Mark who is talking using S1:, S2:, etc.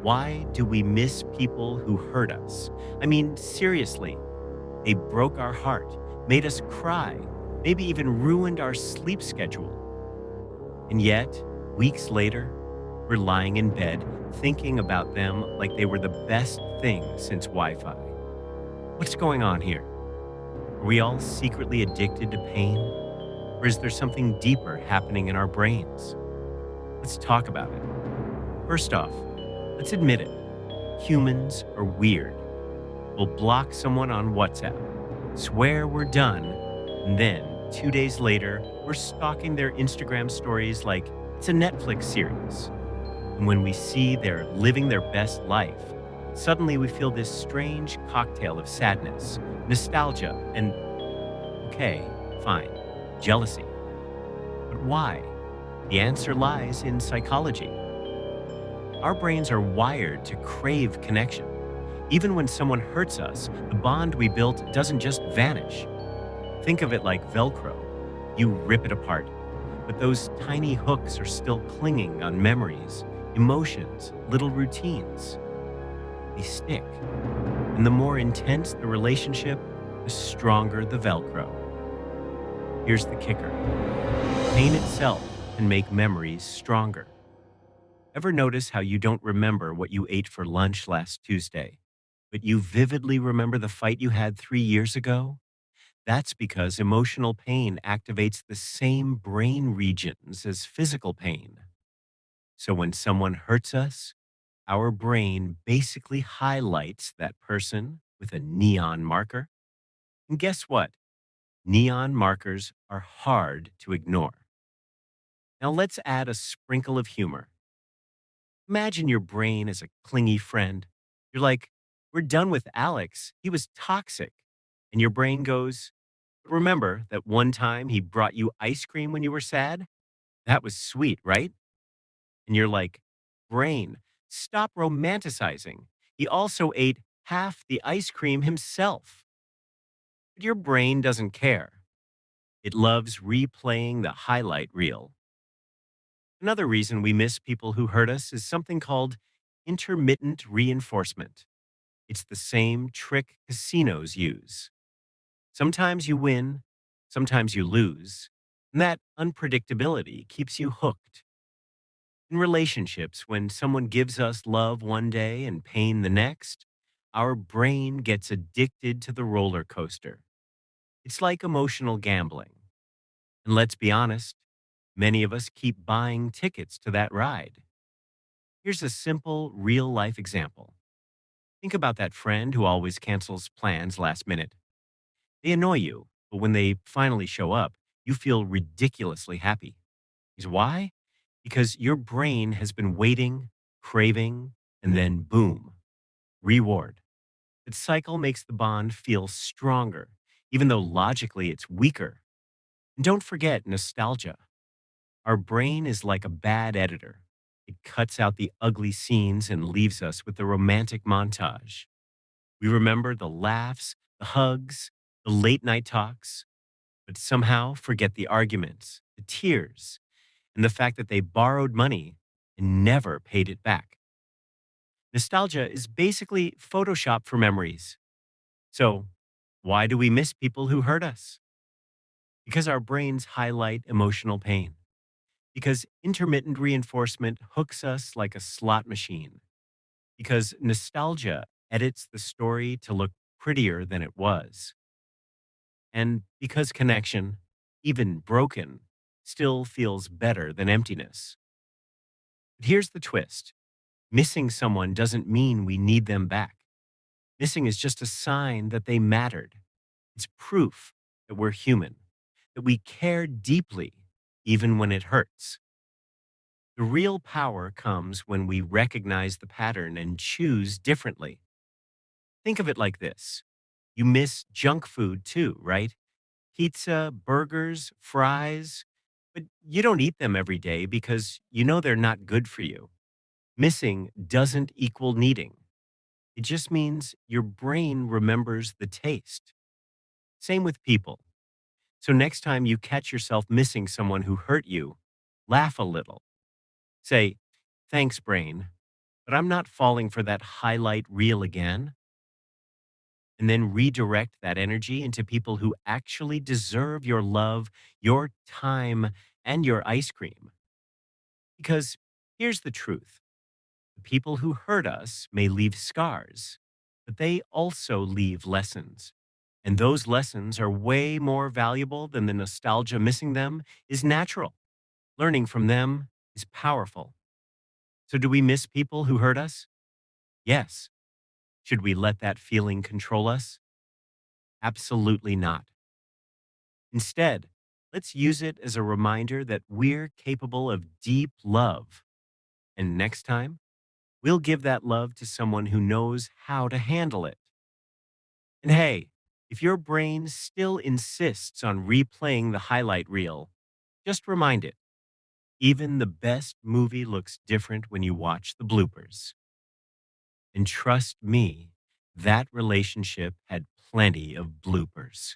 S1: Why do we miss people who hurt us? I mean, seriously, they broke our heart, made us cry, maybe even ruined our sleep schedule. And yet, weeks later, we're lying in bed thinking about them like they were the best thing since Wi Fi. What's going on here? Are we all secretly addicted to pain? Or is there something deeper happening in our brains? Let's talk about it. First off, let's admit it. Humans are weird. We'll block someone on WhatsApp, swear we're done, and then 2 days later, we're stalking their Instagram stories like it's a Netflix series. And when we see they're living their best life, suddenly we feel this strange cocktail of sadness, nostalgia, and okay, fine, jealousy. But why? The answer lies in psychology. Our brains are wired to crave connection. Even when someone hurts us, the bond we built doesn't just vanish. Think of it like Velcro. You rip it apart, but those tiny hooks are still clinging on memories, emotions, little routines. They stick. And the more intense the relationship, the stronger the Velcro. Here's the kicker: pain itself can make memories stronger. Ever notice how you don't remember what you ate for lunch last Tuesday, but you vividly remember the fight you had 3 years ago? That's because emotional pain activates the same brain regions as physical pain. So when someone hurts us, our brain basically highlights that person with a neon marker. And guess what? Neon markers are hard to ignore. Now let's add a sprinkle of humor. Imagine your brain as a clingy friend. You're like, we're done with Alex. He was toxic. And your brain goes, remember that one time he brought you ice cream when you were sad? That was sweet, right? And you're like, brain, stop romanticizing. He also ate half the ice cream himself. But your brain doesn't care. It loves replaying the highlight reel. Another reason we miss people who hurt us is something called intermittent reinforcement. It's the same trick casinos use. Sometimes you win, sometimes you lose, and that unpredictability keeps you hooked. In relationships, when someone gives us love one day and pain the next, our brain gets addicted to the roller coaster. It's like emotional gambling. And let's be honest, many of us keep buying tickets to that ride. Here's a simple, real life example. Think about that friend who always cancels plans last minute. They annoy you, but when they finally show up, you feel ridiculously happy. Is why? Because your brain has been waiting, craving, and then boom, reward. That cycle makes the bond feel stronger, even though logically it's weaker. And don't forget nostalgia. Our brain is like a bad editor. It cuts out the ugly scenes and leaves us with the romantic montage. We remember the laughs, the hugs, the late night talks, but somehow forget the arguments, the tears, and the fact that they borrowed money and never paid it back. Nostalgia is basically Photoshop for memories. So, why do we miss people who hurt us? Because our brains highlight emotional pain. Because intermittent reinforcement hooks us like a slot machine. Because nostalgia edits the story to look prettier than it was. And because connection, even broken, still feels better than emptiness. But here's the twist: missing someone doesn't mean we need them back. Missing is just a sign that they mattered. It's proof that we're human, that we care deeply, even when it hurts. The real power comes when we recognize the pattern and choose differently. Think of it like this: you miss junk food too, right? Pizza, burgers, fries, but you don't eat them every day because you know they're not good for you. Missing doesn't equal needing. It just means your brain remembers the taste. Same with people. So next time you catch yourself missing someone who hurt you, laugh a little. Say, thanks, brain, but I'm not falling for that highlight reel again. And then redirect that energy into people who actually deserve your love, your time, and your ice cream. Because here's the truth: the people who hurt us may leave scars, but they also leave lessons. And those lessons are way more valuable than the nostalgia. Missing them is natural. Learning from them is powerful. So, do we miss people who hurt us? Yes. Should we let that feeling control us? Absolutely not. Instead, let's use it as a reminder that we're capable of deep love. And next time, we'll give that love to someone who knows how to handle it. And hey, if your brain still insists on replaying the highlight reel, just remind it: even the best movie looks different when you watch the bloopers. And trust me, that relationship had plenty of bloopers.